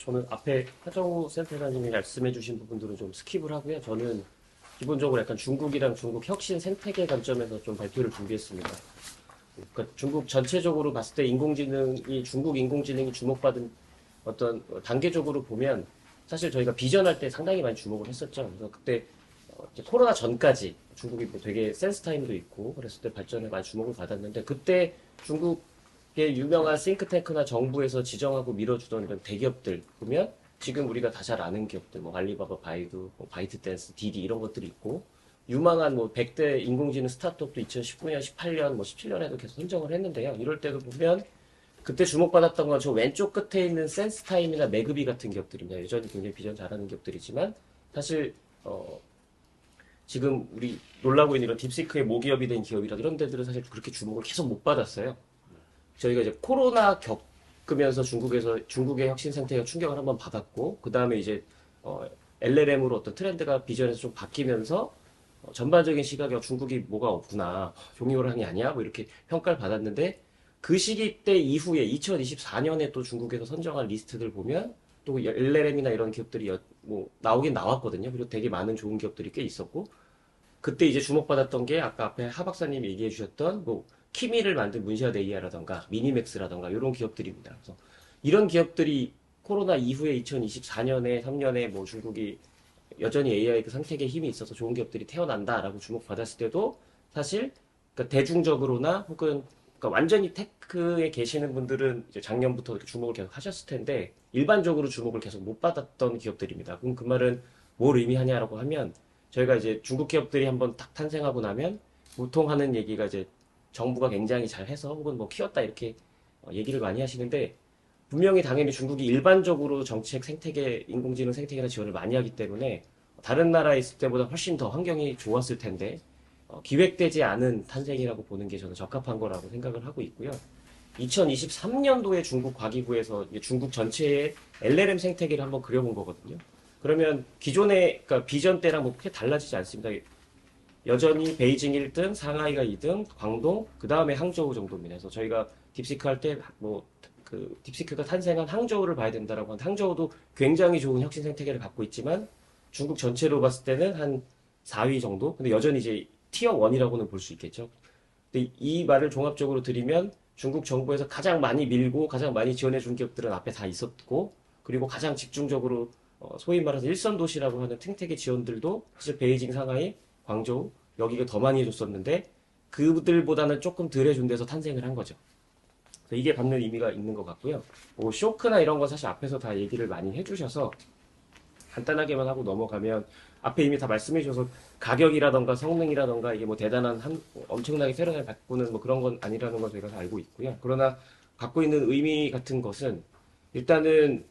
저는 앞에 하정우 센터장님이 말씀해주신 부분들은 좀 스킵을 하고요. 저는 기본적으로 약간 중국이랑 중국 혁신 생태계 관점에서 좀 발표를 준비했습니다. 그러니까 중국 전체적으로 봤을 때 중국 인공지능이 주목받은 어떤 단계적으로 보면 사실 저희가 비전할 때 상당히 많이 주목을 했었죠. 그래서 그때 이제 코로나 전까지 중국이 뭐 되게 센스 타임도 있고 그랬을 때 발전에 많이 주목을 받았는데 그때 중국의 유명한 싱크탱크나 정부에서 지정하고 밀어주던 이런 대기업들 보면 지금 우리가 다 잘 아는 기업들 뭐 알리바바, 바이두, 뭐 바이트댄스, 디디 이런 것들이 있고 유망한 뭐 100대 인공지능 스타트업도 2019년, 18년, 뭐 17년에도 계속 선정을 했는데요. 이럴 때도 보면 그때 주목받았던 건 저 왼쪽 끝에 있는 센스타임이나 매그비 같은 기업들입니다. 여전히 굉장히 비전 잘하는 기업들이지만 사실 지금 우리 놀라고 있는 이런 딥시크의 모기업이 된 기업이라 이런 데들은 사실 그렇게 주목을 계속 못 받았어요. 저희가 이제 코로나 겪으면서 중국의 혁신 상태가 충격을 한번 받았고 그 다음에 이제 LLM으로 어떤 트렌드가 비전에서 좀 바뀌면서 전반적인 시각에 중국이 뭐가 없구나 종이호랑이 아니야 뭐 이렇게 평가를 받았는데 그 시기 때 이후에 2024년에 또 중국에서 선정한 리스트들 보면 또 LLM이나 이런 기업들이 뭐 나오긴 나왔거든요. 그리고 되게 많은 좋은 기업들이 꽤 있었고 그때 이제 주목받았던 게 아까 앞에 하 박사님이 얘기해 주셨던 뭐 키미를 만든 문시아드 AI라던가 미니맥스라던가 이런 기업들입니다. 그래서 이런 기업들이 코로나 이후에 2024년에 3년에 뭐 중국이 여전히 AI 그 생태계에 힘이 있어서 좋은 기업들이 태어난다라고 주목받았을 때도 사실 그러니까 대중적으로나 혹은 그러니까 완전히 테크에 계시는 분들은 이제 작년부터 이렇게 주목을 계속 하셨을 텐데 일반적으로 주목을 계속 못 받았던 기업들입니다. 그럼 그 말은 뭘 의미하냐라고 하면 저희가 이제 중국 기업들이 한번 딱 탄생하고 나면 보통 하는 얘기가 이제 정부가 굉장히 잘해서 혹은 뭐 키웠다 이렇게 얘기를 많이 하시는데 분명히 당연히 중국이 일반적으로 정책 생태계, 인공지능 생태계나 지원을 많이 하기 때문에 다른 나라에 있을 때보다 훨씬 더 환경이 좋았을 텐데 기획되지 않은 탄생이라고 보는 게 저는 적합한 거라고 생각을 하고 있고요. 2023년도에 중국 과기부에서 중국 전체의 LLM 생태계를 한번 그려본 거거든요. 그러면 기존의 그러니까 비전 때랑 뭐 크게 달라지지 않습니다. 여전히 베이징 1등, 상하이가 2등, 광동, 그 다음에 항저우 정도입니다. 그래서 저희가 딥시크 할 때 뭐 그 딥시크가 탄생한 항저우를 봐야 된다라고 하는데 항저우도 굉장히 좋은 혁신 생태계를 갖고 있지만 중국 전체로 봤을 때는 한 4위 정도? 근데 여전히 이제 티어 1이라고는 볼 수 있겠죠. 근데 이 말을 종합적으로 드리면 중국 정부에서 가장 많이 밀고 가장 많이 지원해 준 기업들은 앞에 다 있었고 그리고 가장 집중적으로 소위 말해서 일선 도시라고 하는 생태계 지원들도 사실 베이징, 상하이, 광저우 여기가 더 많이 해줬었는데 그들보다는 조금 덜 해준 데서 탄생을 한 거죠. 그래서 이게 받는 의미가 있는 것 같고요. 뭐 쇼크나 이런 건 사실 앞에서 다 얘기를 많이 해주셔서 간단하게만 하고 넘어가면 앞에 이미 다 말씀해 주셔서 가격이라던가 성능이라던가 이게 뭐 대단한 엄청나게 세련을 바꾸는 뭐 그런 건 아니라는 걸 저희가 다 알고 있고요. 그러나 갖고 있는 의미 같은 것은 일단은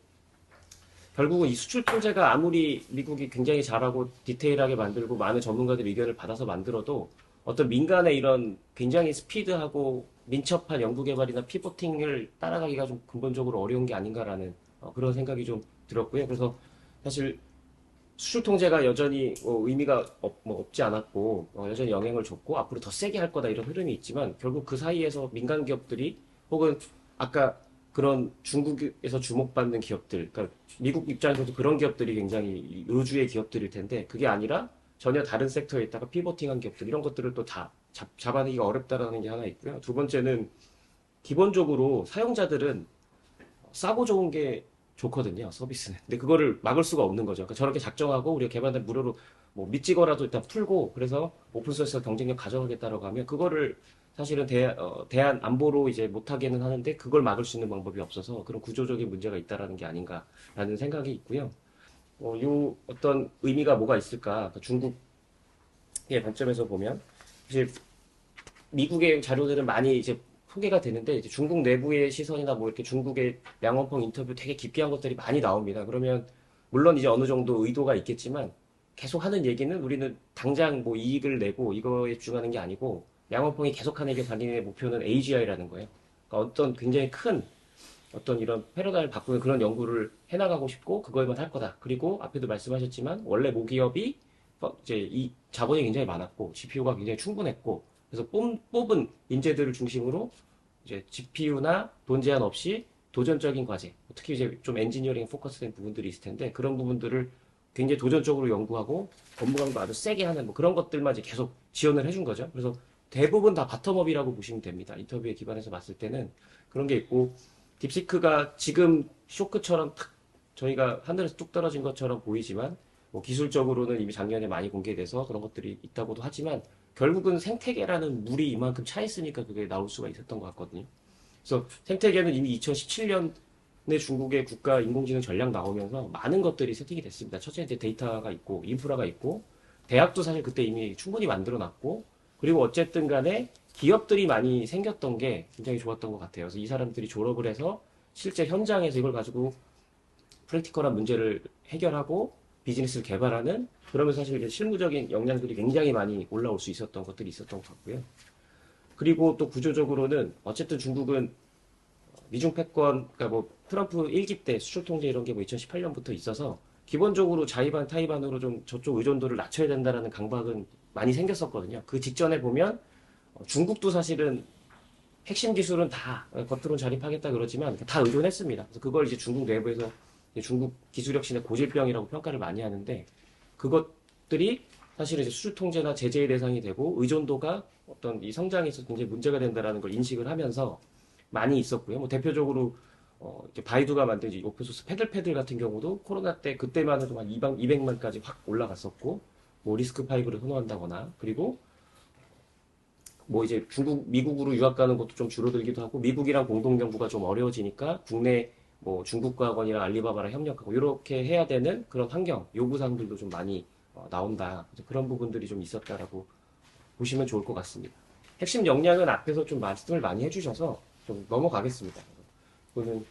결국은 이 수출 통제가 아무리 미국이 굉장히 잘하고 디테일하게 만들고 많은 전문가들 의견을 받아서 만들어도 어떤 민간의 이런 굉장히 스피드하고 민첩한 연구개발이나 피보팅을 따라가기가 좀 근본적으로 어려운 게 아닌가라는 그런 생각이 좀 들었고요. 그래서 사실 수출 통제가 여전히 의미가 없지 않았고 여전히 영향을 줬고 앞으로 더 세게 할 거다 이런 흐름이 있지만 결국 그 사이에서 민간 기업들이 혹은 아까 그런 중국에서 주목받는 기업들, 그러니까 미국 입장에서도 그런 기업들이 굉장히 의주의 기업들일 텐데 그게 아니라 전혀 다른 섹터에 있다가 피보팅한 기업들 이런 것들을 또 다 잡아내기가 어렵다라는 게 하나 있고요. 두 번째는 기본적으로 사용자들은 싸고 좋은 게 좋거든요, 서비스는. 근데 그거를 막을 수가 없는 거죠. 그러니까 저렇게 작정하고 우리가 개발된 무료로 뭐 믿지거라도 일단 풀고 그래서 오픈소스 경쟁력 가져가겠다라고 하면 그거를 사실은 대안 안보로 이제 못하게는 하는데 그걸 막을 수 있는 방법이 없어서 그런 구조적인 문제가 있다라는 게 아닌가라는 생각이 있고요. 요 어떤 의미가 뭐가 있을까? 그러니까 중국의 관점에서 보면 이제 미국의 자료들은 많이 이제 소개가 되는데 이제 중국 내부의 시선이나 뭐 이렇게 중국의 양원펑 인터뷰 되게 깊게 한 것들이 많이 나옵니다. 그러면 물론 이제 어느 정도 의도가 있겠지만 계속 하는 얘기는 우리는 당장 뭐 이익을 내고 이거에 집중하는 게 아니고 양원펑이 계속하는 게 자기네 목표는 AGI라는 거예요. 그러니까 어떤 굉장히 큰 어떤 이런 패러다임을 바꾸는 그런 연구를 해나가고 싶고 그거에만 할 거다. 그리고 앞에도 말씀하셨지만 원래 모기업이 이제 이 자본이 굉장히 많았고 GPU가 굉장히 충분했고 그래서 뽑은 인재들을 중심으로 이제 GPU나 돈 제한 없이 도전적인 과제, 특히 이제 좀 엔지니어링 포커스된 부분들이 있을 텐데 그런 부분들을 굉장히 도전적으로 연구하고 업무강도 아주 세게 하는 뭐 그런 것들만 이제 계속 지원을 해준 거죠. 그래서 대부분 다 바텀업이라고 보시면 됩니다. 인터뷰에 기반해서 봤을 때는 그런 게 있고 딥시크가 지금 쇼크처럼 탁 저희가 하늘에서 뚝 떨어진 것처럼 보이지만 뭐 기술적으로는 이미 작년에 많이 공개돼서 그런 것들이 있다고도 하지만 결국은 생태계라는 물이 이만큼 차 있으니까 그게 나올 수가 있었던 것 같거든요. 그래서 생태계는 이미 2017년에 중국의 국가 인공지능 전략 나오면서 많은 것들이 세팅이 됐습니다. 첫째 이제 데이터가 있고 인프라가 있고 대학도 사실 그때 이미 충분히 만들어 놨고 그리고 어쨌든 간에 기업들이 많이 생겼던 게 굉장히 좋았던 것 같아요. 그래서 이 사람들이 졸업을 해서 실제 현장에서 이걸 가지고 프랙티컬한 문제를 해결하고 비즈니스를 개발하는 그러면서 사실 이제 실무적인 역량들이 굉장히 많이 올라올 수 있었던 것들이 있었던 것 같고요. 그리고 또 구조적으로는 어쨌든 중국은 미중 패권, 그러니까 뭐 트럼프 1기 때 수출 통제 이런 게 뭐 2018년부터 있어서 기본적으로 자의반 타의반으로 좀 저쪽 의존도를 낮춰야 된다라는 강박은 많이 생겼었거든요. 그 직전에 보면 중국도 사실은 핵심 기술은 다 겉으로는 자립하겠다 그러지만 다 의존했습니다. 그래서 그걸 이제 중국 내부에서 이제 중국 기술 혁신의 고질병이라고 평가를 많이 하는데 그것들이 사실은 이제 수출 통제나 제재의 대상이 되고 의존도가 어떤 이 성장에 있어서 굉장히 문제가 된다라는 걸 인식을 하면서 많이 있었고요. 뭐 대표적으로 이제 바이두가 만든 이제 오픈소스 패들패들 같은 경우도 코로나 때 그때만 해도 한 200만까지 확 올라갔었고 뭐 리스크 파이브를 선호한다거나 그리고 뭐 이제 중국, 미국으로 유학 가는 것도 좀 줄어들기도 하고 미국이랑 공동 연구가 좀 어려워지니까 국내 뭐 중국과 학원이랑 알리바바랑 협력하고 이렇게 해야 되는 그런 환경 요구사항들도 좀 많이 나온다. 그래서 그런 부분들이 좀 있었다라고 보시면 좋을 것 같습니다. 핵심 역량은 앞에서 좀 말씀을 많이 해주셔서 좀 넘어가겠습니다. 그거는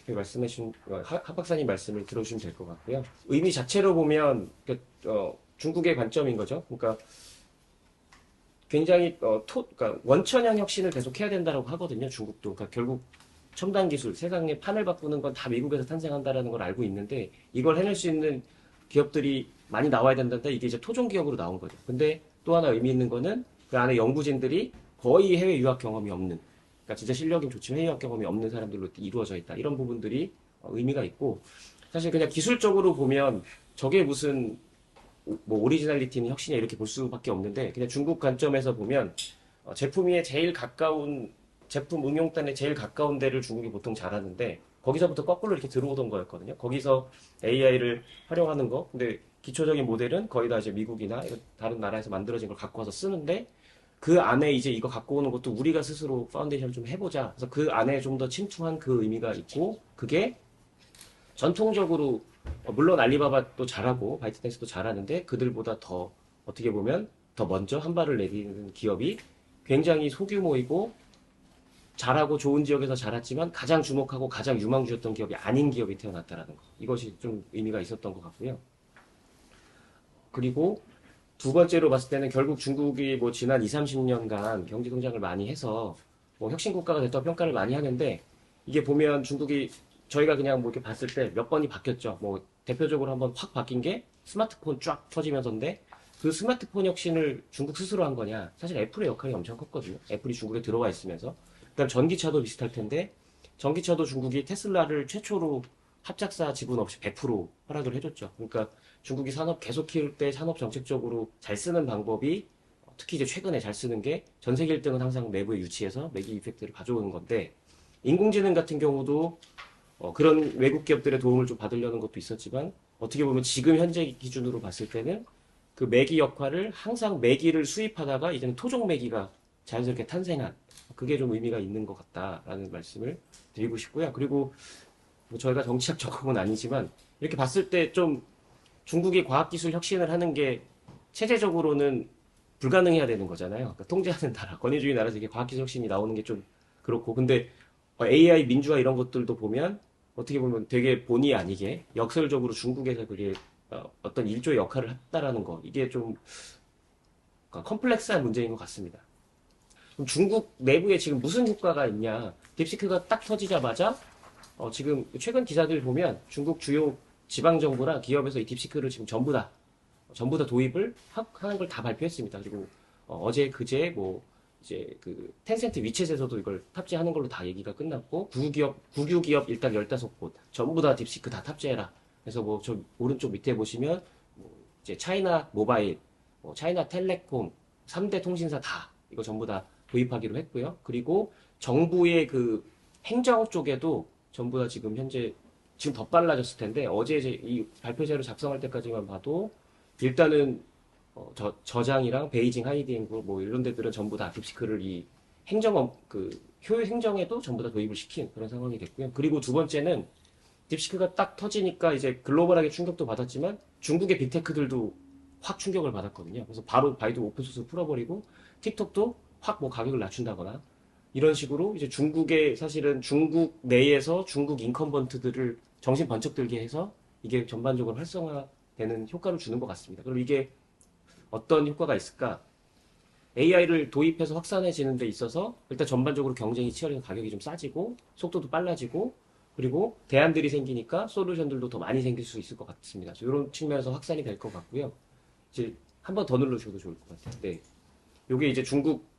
앞에 말씀하신 하 박사님 말씀을 들어주시면 될 것 같고요. 의미 자체로 보면 중국의 관점인 거죠. 그러니까 굉장히 그러니까 원천형 혁신을 계속 해야 된다고 하거든요. 중국도. 그러니까 결국 첨단 기술, 세상의 판을 바꾸는 건 다 미국에서 탄생한다라는 걸 알고 있는데 이걸 해낼 수 있는 기업들이 많이 나와야 된다는데 이게 이제 토종 기업으로 나온 거죠. 근데 또 하나 의미 있는 거는 그 안에 연구진들이 거의 해외 유학 경험이 없는, 그러니까 진짜 실력이 좋지만 해외 유학 경험이 없는 사람들로 이루어져 있다. 이런 부분들이 의미가 있고 사실 그냥 기술적으로 보면 저게 무슨 뭐 오리지널리티는 혁신이야 이렇게 볼 수밖에 없는데 그냥 중국 관점에서 보면 제품에 제일 가까운 제품 응용단에 제일 가까운 데를 중국이 보통 잘하는데 거기서부터 거꾸로 이렇게 들어오던 거였거든요. 거기서 AI를 활용하는 거. 근데 기초적인 모델은 거의 다 이제 미국이나 다른 나라에서 만들어진 걸 갖고 와서 쓰는데 그 안에 이제 이거 갖고 오는 것도 우리가 스스로 파운데이션을 좀 해보자. 그래서 그 안에 좀 더 침투한 그 의미가 있고 그게 전통적으로 물론 알리바바도 잘하고 바이트댄스도 잘하는데 그들보다 더 어떻게 보면 더 먼저 한 발을 내딛는 기업이 굉장히 소규모이고 잘하고 좋은 지역에서 자랐지만 가장 주목하고 가장 유망주였던 기업이 아닌 기업이 태어났다라는 거. 이것이 좀 의미가 있었던 것 같고요. 그리고 두 번째로 봤을 때는 결국 중국이 뭐 지난 2, 30년간 경제 성장을 많이 해서 뭐 혁신 국가가 됐다고 평가를 많이 하는데 이게 보면 중국이 저희가 그냥 뭐 이렇게 봤을 때 몇 번이 바뀌었죠. 뭐 대표적으로 한번 확 바뀐 게 스마트폰 쫙 터지면서인데 그 스마트폰 혁신을 중국 스스로 한 거냐? 사실 애플의 역할이 엄청 컸거든요. 애플이 중국에 들어와 있으면서. 그다음 전기차도 비슷할 텐데 전기차도 중국이 테슬라를 최초로 합작사 지분 없이 100% 허락을 해줬죠. 그러니까 중국이 산업 계속 키울 때 산업 정책적으로 잘 쓰는 방법이 특히 이제 최근에 잘 쓰는 게 전 세계 1등은 항상 내부에 유치해서 매기 이펙트를 가져오는 건데 인공지능 같은 경우도 그런 외국 기업들의 도움을 좀 받으려는 것도 있었지만 어떻게 보면 지금 현재 기준으로 봤을 때는 그 매기 역할을 항상 매기를 수입하다가 이제는 토종 매기가 자연스럽게 탄생한 그게 좀 의미가 있는 것 같다라는 말씀을 드리고 싶고요. 그리고 뭐 저희가 정치학 전공은 아니지만 이렇게 봤을 때 좀 중국이 과학기술 혁신을 하는 게 체제적으로는 불가능해야 되는 거잖아요. 그러니까 통제하는 나라, 권위주의 나라에서 이게 과학기술 혁신이 나오는 게 좀 그렇고 근데 AI 민주화 이런 것들도 보면 어떻게 보면 되게 본의 아니게 역설적으로 중국에서 그게 어떤 일조의 역할을 했다라는 거 이게 좀 컴플렉스한 문제인 것 같습니다. 그럼 중국 내부에 지금 무슨 효과가 있냐? 딥시크가 딱 터지자마자 지금 최근 기사들 보면 중국 주요 지방 정부나 기업에서 이 딥시크를 지금 전부 다 도입을 하는 걸 다 발표했습니다. 그리고 어제 그제 뭐 이제 그 텐센트 위챗에서도 이걸 탑재하는 걸로 다 얘기가 끝났고 국유 기업 일단 15곳 전부 다 딥시크 다 탑재해라. 그래서 뭐 저 오른쪽 밑에 보시면 뭐 이제 차이나 모바일, 뭐 차이나 텔레콤 3대 통신사 다 이거 전부 다 도입하기로 했고요. 그리고 정부의 그 행정 쪽에도 전부 다 지금 현재 지금 더 빨라졌을 텐데 어제 이제 이 발표자료 작성할 때까지만 봐도 일단은 저장이랑 베이징 하이딩구 뭐 이런 데들은 전부 다 딥시크를 이 그 효율 행정에도 전부 다 도입을 시킨 그런 상황이 됐고요. 그리고 두 번째는 딥시크가 딱 터지니까 이제 글로벌하게 충격도 받았지만 중국의 빅테크들도 확 충격을 받았거든요. 그래서 바로 바이두 오픈소스 풀어버리고 틱톡도 확 뭐 가격을 낮춘다거나 이런 식으로 이제 중국의 사실은 중국 내에서 중국 인컴번트들을 정신 번쩍 들게 해서 이게 전반적으로 활성화되는 효과를 주는 것 같습니다. 그럼 이게 어떤 효과가 있을까? AI를 도입해서 확산해지는 데 있어서 일단 전반적으로 경쟁이 치열해서 가격이 좀 싸지고 속도도 빨라지고 그리고 대안들이 생기니까 솔루션들도 더 많이 생길 수 있을 것 같습니다. 이런 측면에서 확산이 될 것 같고요. 이제 한 번 더 눌러주셔도 좋을 것 같아요. 네. 요게 이제 중국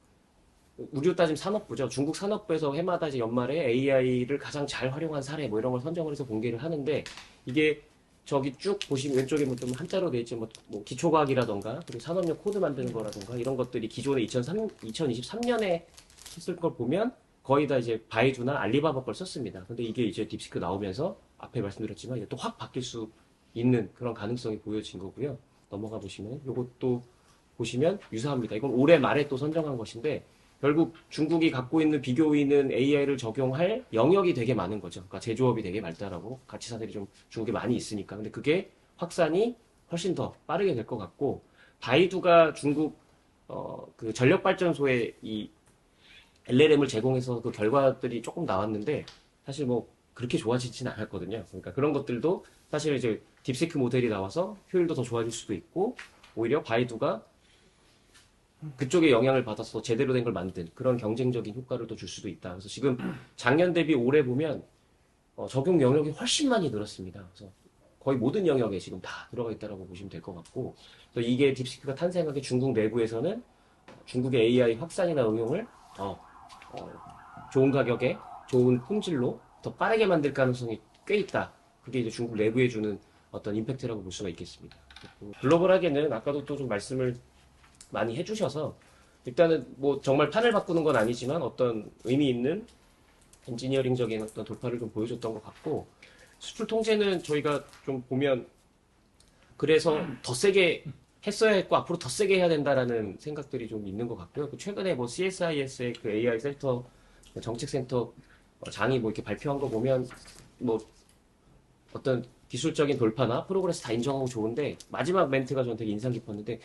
우리로 따지면 산업부죠. 중국 산업부에서 해마다 이제 연말에 AI를 가장 잘 활용한 사례 뭐 이런 걸 선정을 해서 공개를 하는데 이게 저기 쭉 보시면 왼쪽에 뭐 좀 한자로 돼 있지 뭐 기초과학이라던가 그리고 산업용 코드 만드는 거라던가 이런 것들이 기존에 2023년에 했을 걸 보면 거의 다 이제 바이두나 알리바바 걸 썼습니다. 근데 이게 이제 딥시크 나오면서 앞에 말씀드렸지만 이게 또 확 바뀔 수 있는 그런 가능성이 보여진 거고요. 넘어가 보시면 이것도 보시면 유사합니다. 이건 올해 말에 또 선정한 것인데 결국 중국이 갖고 있는 비교있는 AI를 적용할 영역이 되게 많은 거죠. 그러니까 제조업이 되게 많다라고 가치사들이 좀 중국에 많이 있으니까. 근데 그게 확산이 훨씬 더 빠르게 될 것 같고 바이두가 중국 그 전력발전소에 이 LLM을 제공해서 그 결과들이 조금 나왔는데 사실 뭐 그렇게 좋아지지는 않았거든요. 그러니까 그런 것들도 사실 이제 딥시크 모델이 나와서 효율도 더 좋아질 수도 있고 오히려 바이두가 그쪽에 영향을 받아서 제대로 된 걸 만든 그런 경쟁적인 효과를 또 줄 수도 있다. 그래서 지금 작년 대비 올해 보면 적용 영역이 훨씬 많이 늘었습니다. 그래서 거의 모든 영역에 지금 다 들어가 있다라고 보시면 될 것 같고 그래서 이게 딥시크가 탄생하게 중국 내부에서는 중국의 AI 확산이나 응용을 더 좋은 가격에 좋은 품질로 더 빠르게 만들 가능성이 꽤 있다. 그게 이제 중국 내부에 주는 어떤 임팩트라고 볼 수가 있겠습니다. 글로벌하게는 아까도 또 좀 말씀을 많이 해주셔서 일단은 뭐 정말 판을 바꾸는 건 아니지만 어떤 의미 있는 엔지니어링적인 어떤 돌파를 좀 보여줬던 것 같고 수출 통제는 저희가 좀 보면 그래서 더 세게 했어야 했고 앞으로 더 세게 해야 된다라는 생각들이 좀 있는 것 같고요. 최근에 뭐 CSIS의 그 AI 센터 정책센터 장이 뭐 이렇게 발표한 거 보면 뭐 어떤 기술적인 돌파나 프로그레스 다 인정하고 좋은데 마지막 멘트가 저는 되게 인상 깊었는데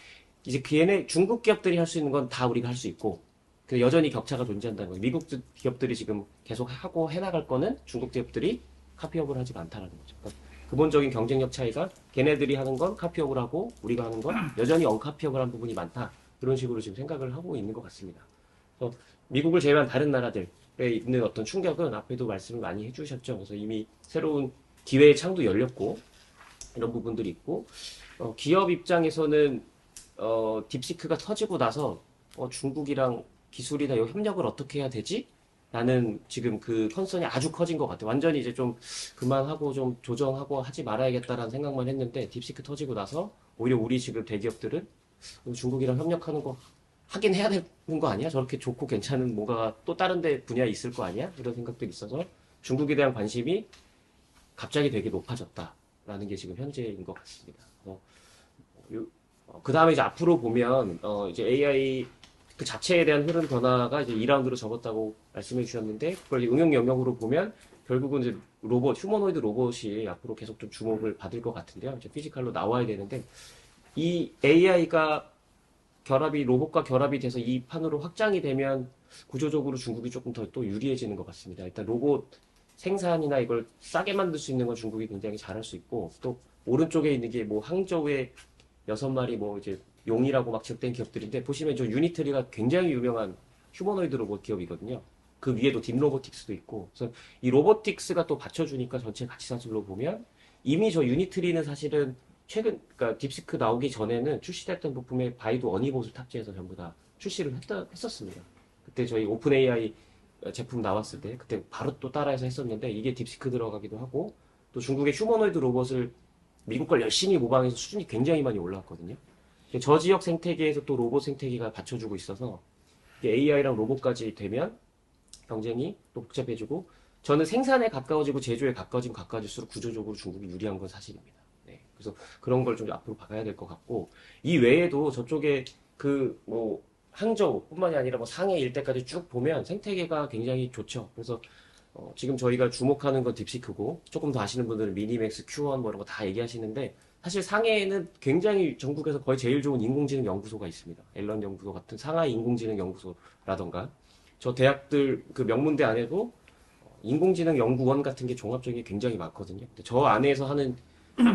이제 걔네 중국 기업들이 할 수 있는 건 다 우리가 할 수 있고 그 여전히 격차가 존재한다는 거예요. 미국 기업들이 지금 계속 하고 해나갈 거는 중국 기업들이 카피업을 하지 않다라는 거죠. 그러니까 근본적인 경쟁력 차이가 걔네들이 하는 건 카피업을 하고 우리가 하는 건 여전히 언카피업을 한 부분이 많다. 그런 식으로 지금 생각을 하고 있는 것 같습니다. 그래서 미국을 제외한 다른 나라들에 있는 어떤 충격은 앞에도 말씀을 많이 해주셨죠. 그래서 이미 새로운 기회의 창도 열렸고 이런 부분들이 있고 기업 입장에서는 딥시크가 터지고 나서 중국이랑 기술이나 이 협력을 어떻게 해야 되지? 라는 지금 그 컨선이 아주 커진 것 같아요. 완전히 이제 좀 그만하고 좀 조정하고 하지 말아야겠다라는 생각만 했는데 딥시크 터지고 나서 오히려 우리 지금 대기업들은 중국이랑 협력하는 거 하긴 해야 되는 거 아니야? 저렇게 좋고 괜찮은 뭔가 또 다른 데 분야에 있을 거 아니야? 이런 생각들이 있어서 중국에 대한 관심이 갑자기 되게 높아졌다라는 게 지금 현재인 것 같습니다. 그 다음에 이제 앞으로 보면, 이제 AI 그 자체에 대한 흐름 변화가 이제 2라운드로 접었다고 말씀해 주셨는데, 그걸 이제 응용 영역으로 보면, 결국은 이제 휴머노이드 로봇이 앞으로 계속 좀 주목을 받을 것 같은데요. 이제 피지컬로 나와야 되는데, 이 AI가 로봇과 결합이 돼서 이 판으로 확장이 되면, 구조적으로 중국이 조금 더 또 유리해지는 것 같습니다. 일단 로봇 생산이나 이걸 싸게 만들 수 있는 건 중국이 굉장히 잘할 수 있고, 또 오른쪽에 있는 게 뭐 항저우의 6마리 뭐 이제 용이라고 막 지역된 기업들인데 보시면 저 유니트리가 굉장히 유명한 휴머노이드 로봇 기업이거든요. 그 위에도 딥로보틱스도 있고 그래서 이 로보틱스가 또 받쳐주니까 전체 가치사슬로 보면 이미 저 유니트리는 사실은 그러니까 딥시크 나오기 전에는 출시됐던 부품에 바이두 어니봇을 탑재해서 전부 다 출시를 했었습니다. 그때 저희 오픈 AI 제품 나왔을 때 그때 바로 또 따라해서 했었는데 이게 딥시크 들어가기도 하고 또 중국의 휴머노이드 로봇을 미국 걸 열심히 모방해서 수준이 굉장히 많이 올라왔거든요. 저 지역 생태계에서 또 로봇 생태계가 받쳐주고 있어서 AI랑 로봇까지 되면 경쟁이 또 복잡해지고 저는 생산에 가까워지고 제조에 가까워질수록 구조적으로 중국이 유리한 건 사실입니다. 네. 그래서 그런 걸 좀 앞으로 봐야 될 것 같고 이 외에도 저쪽에 그 뭐 항저우뿐만이 아니라 뭐 상해 일대까지 쭉 보면 생태계가 굉장히 좋죠. 그래서 지금 저희가 주목하는 건 딥시크고 조금 더 아시는 분들은 미니맥스, Q1 뭐 이런 거 다 얘기하시는데 사실 상해에는 굉장히 전국에서 거의 제일 좋은 인공지능 연구소가 있습니다. 앨런 연구소 같은 상하이 인공지능 연구소라던가 저 대학들 그 명문대 안에도 인공지능 연구원 같은 게 종합적인 게 굉장히 많거든요. 근데 저 안에서 하는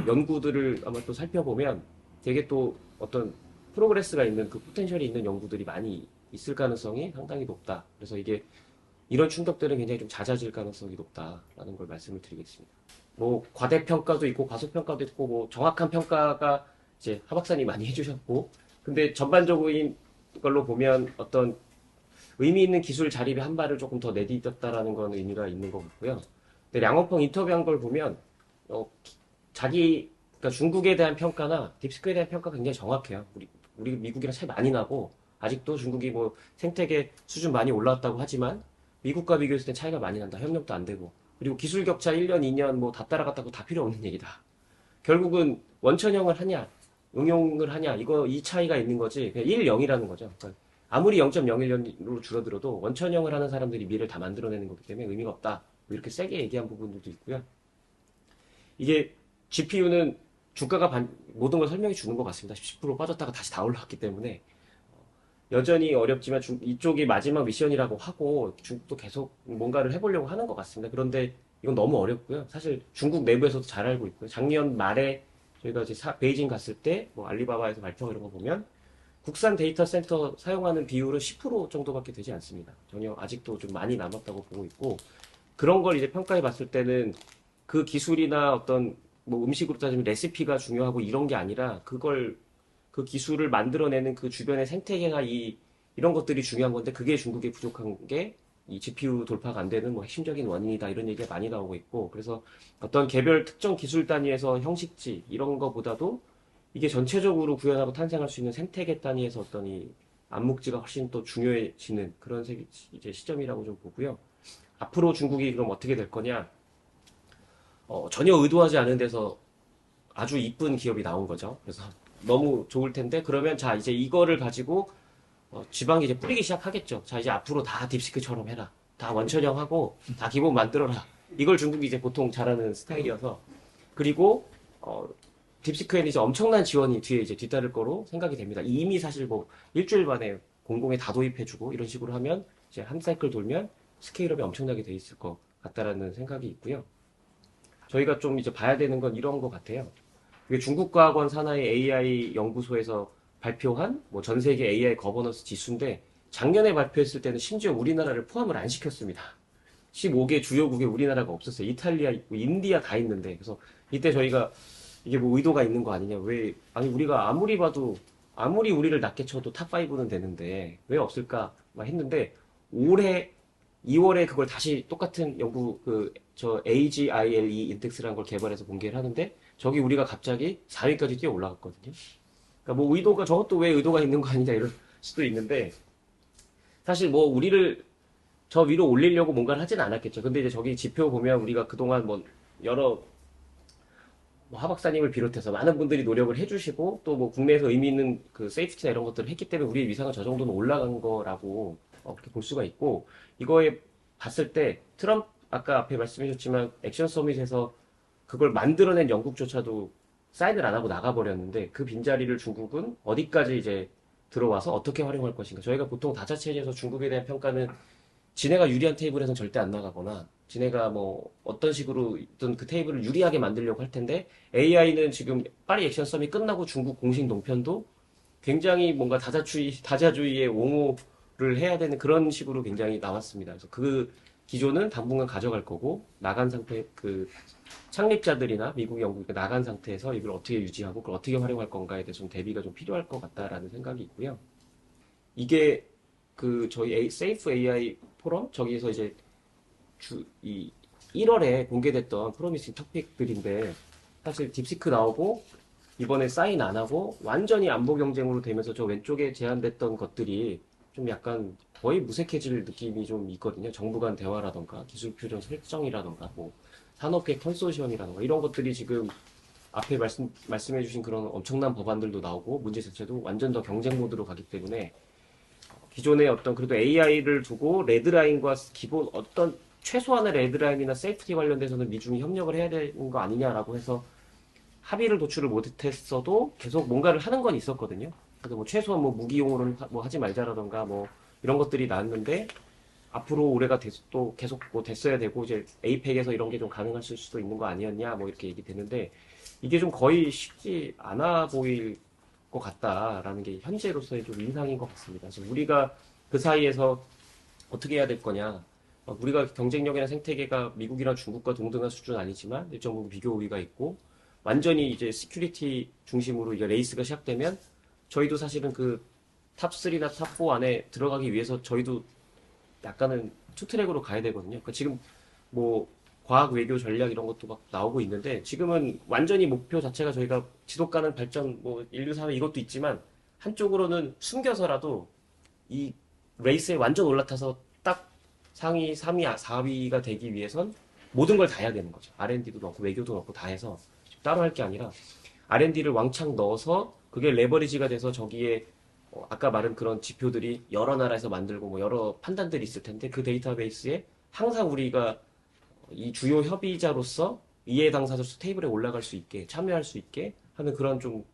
연구들을 아마 또 살펴보면 되게 또 어떤 프로그레스가 있는 그 포텐셜이 있는 연구들이 많이 있을 가능성이 상당히 높다. 그래서 이게 이런 충격들은 굉장히 좀 잦아질 가능성이 높다라는 걸 말씀을 드리겠습니다. 뭐 과대평가도 있고 과소평가도 있고 뭐 정확한 평가가 이제 하 박사님 많이 해주셨고 근데 전반적인 걸로 보면 어떤 의미 있는 기술 자립에 한 발을 조금 더 내딛었다라는 건 의미가 있는 것 같고요. 근데 량원펑 인터뷰한 걸 보면 그러니까 중국에 대한 평가나 딥스크에 대한 평가가 굉장히 정확해요. 우리 미국이랑 차이 많이 나고 아직도 중국이 뭐 생태계 수준 많이 올라왔다고 하지만 미국과 비교했을 때 차이가 많이 난다. 협력도 안 되고. 그리고 기술 격차 1년, 2년 뭐 다 따라갔다고 다 필요 없는 얘기다. 결국은 원천형을 하냐, 응용을 하냐, 이 차이가 있는 거지. 그냥 1, 0이라는 거죠. 그러니까 아무리 0.01년으로 줄어들어도 원천형을 하는 사람들이 미래를 다 만들어내는 거기 때문에 의미가 없다. 뭐 이렇게 세게 얘기한 부분들도 있고요. 이게 GPU는 주가가 모든 걸 설명해 주는 것 같습니다. 10% 빠졌다가 다시 다 올라왔기 때문에 여전히 어렵지만 이쪽이 마지막 미션이라고 하고 중국도 계속 뭔가를 해보려고 하는 것 같습니다. 그런데 이건 너무 어렵고요. 사실 중국 내부에서도 잘 알고 있고요. 작년 말에 저희가 이제 베이징 갔을 때 뭐 알리바바에서 발표 이런 거 보면 국산 데이터 센터 사용하는 비율은 10% 정도밖에 되지 않습니다. 전혀 아직도 좀 많이 남았다고 보고 있고 그런 걸 이제 평가해 봤을 때는 그 기술이나 어떤 뭐 음식으로 따지면 레시피가 중요하고 이런 게 아니라 그 기술을 만들어내는 그 주변의 생태계가 이런 것들이 중요한 건데 그게 중국에 부족한 게 이 GPU 돌파가 안 되는 뭐 핵심적인 원인이다 이런 얘기가 많이 나오고 있고 그래서 어떤 개별 특정 기술 단위에서 형식지 이런 거보다도 이게 전체적으로 구현하고 탄생할 수 있는 생태계 단위에서 어떤 이 암묵지가 훨씬 또 중요해지는 그런 이제 시점이라고 좀 보고요. 앞으로 중국이 그럼 어떻게 될 거냐? 전혀 의도하지 않은 데서 아주 이쁜 기업이 나온 거죠. 그래서 너무 좋을 텐데 그러면 자 이제 이거를 가지고 지방이 이제 뿌리기 시작하겠죠. 자 이제 앞으로 다 딥시크처럼 해라. 다 원천형하고 다 기본 만들어라. 이걸 중국이 이제 보통 잘하는 스타일이어서 그리고 딥시크에는 이제 엄청난 지원이 뒤에 이제 뒤따를 거로 생각이 됩니다. 이미 사실 뭐 일주일 만에 공공에 다 도입해주고 이런 식으로 하면 이제 한 사이클 돌면 스케일업이 엄청나게 돼 있을 것 같다라는 생각이 있고요. 저희가 좀 이제 봐야 되는 건 이런 것 같아요. 그게 중국과학원 산하의 AI 연구소에서 발표한 뭐 전 세계 AI 거버넌스 지수인데 작년에 발표했을 때는 심지어 우리나라를 포함을 안 시켰습니다. 15개 주요국에 우리나라가 없었어요. 이탈리아 있고 인디아 다 있는데 그래서 이때 저희가 이게 뭐 의도가 있는 거 아니냐 아니 우리가 아무리 봐도 아무리 우리를 낮게 쳐도 탑5는 되는데 왜 없을까 막 했는데 올해 2월에 그걸 다시 똑같은 연구 저 AGILE 인덱스라는 걸 개발해서 공개를 하는데 저기 우리가 갑자기 4위까지 뛰어 올라갔거든요. 그러니까 뭐 저것도 왜 의도가 있는 거 아니냐 이럴 수도 있는데 사실 뭐 우리를 저 위로 올리려고 뭔가를 하진 않았겠죠. 근데 이제 저기 지표 보면 우리가 그동안 뭐 여러 뭐 하박사님을 비롯해서 많은 분들이 노력을 해주시고 또 뭐 국내에서 의미 있는 그 세이프티나 이런 것들을 했기 때문에 우리의 위상은 저 정도는 올라간 거라고 그렇게 볼 수가 있고 이거에 봤을 때 트럼프 아까 앞에 말씀해주셨지만 액션 서밋에서 그걸 만들어낸 영국조차도 사인을 안 하고 나가버렸는데 그 빈자리를 중국은 어디까지 이제 들어와서 어떻게 활용할 것인가. 저희가 보통 다자체제에서 중국에 대한 평가는 지네가 유리한 테이블에서는 절대 안 나가거나 지네가 뭐 어떤 식으로 있던 그 테이블을 유리하게 만들려고 할 텐데 AI는 지금 파리 액션 썸이 끝나고 중국 공식 논편도 굉장히 뭔가 다자주의의 옹호를 해야 되는 그런 식으로 굉장히 나왔습니다. 그래서 그 기조는 당분간 가져갈 거고 나간 상태 그 창립자들이나 미국, 영국이 나간 상태에서 이걸 어떻게 유지하고 그걸 어떻게 활용할 건가에 대해서 좀 대비가 좀 필요할 것 같다라는 생각이 있고요. 이게 그 저희 세이프 AI 포럼 저기서 이제 이 1월에 공개됐던 프로미싱 토픽들인데 사실 딥시크 나오고 이번에 사인 안 하고 완전히 안보 경쟁으로 되면서 저 왼쪽에 제안됐던 것들이 좀 약간 거의 무색해질 느낌이 좀 있거든요. 정부 간 대화라던가 기술 표준 설정이라던가 뭐 산업계 컨소시엄이라던가 이런 것들이 지금 앞에 말씀해주신 그런 엄청난 법안들도 나오고 문제 자체도 완전 더 경쟁 모드로 가기 때문에 기존의 어떤 그래도 AI를 두고 레드라인과 기본 어떤 최소한의 레드라인이나 세이프티 관련돼서는 미중이 협력을 해야 되는 거 아니냐라고 해서 합의를 도출을 못했어도 계속 뭔가를 하는 건 있었거든요. 그래서 뭐 최소한 뭐 무기용으로는 뭐 하지 말자라던가 뭐 이런 것들이 나왔는데 앞으로 올해가 또 계속 뭐 됐어야 되고 이제 에이펙에서 이런 게 좀 가능할 수도 있는 거 아니었냐 뭐 이렇게 얘기 되는데 이게 좀 거의 쉽지 않아 보일 것 같다라는 게 현재로서의 좀 인상인 것 같습니다. 그래서 우리가 그 사이에서 어떻게 해야 될 거냐. 우리가 경쟁력이나 생태계가 미국이나 중국과 동등한 수준 아니지만 일정 부분 비교 우위가 있고 완전히 이제 시큐리티 중심으로 이게 레이스가 시작되면 저희도 사실은 그 탑3나 탑4 안에 들어가기 위해서 저희도 약간은 투트랙으로 가야 되거든요. 그러니까 지금 뭐 과학 외교 전략 이런 것도 막 나오고 있는데 지금은 완전히 목표 자체가 저희가 지속 가능 발전 뭐 인류 사회 이것도 있지만 한쪽으로는 숨겨서라도 이 레이스에 완전 올라타서 딱 상위 3위, 4위가 되기 위해선 모든 걸 다 해야 되는 거죠. R&D도 넣고 외교도 넣고 다 해서 따로 할 게 아니라 R&D를 왕창 넣어서 그게 레버리지가 돼서 저기에 아까 말한 그런 지표들이 여러 나라에서 만들고 뭐 여러 판단들이 있을 텐데 그 데이터베이스에 항상 우리가 이 주요 협의자로서 이해 당사자로서 테이블에 올라갈 수 있게 참여할 수 있게 하는 그런 좀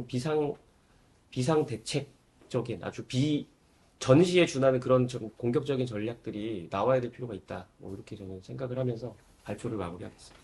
비상 대책적인 아주 전시에 준하는 그런 좀 공격적인 전략들이 나와야 될 필요가 있다. 뭐 이렇게 저는 생각을 하면서 발표를 마무리하겠습니다.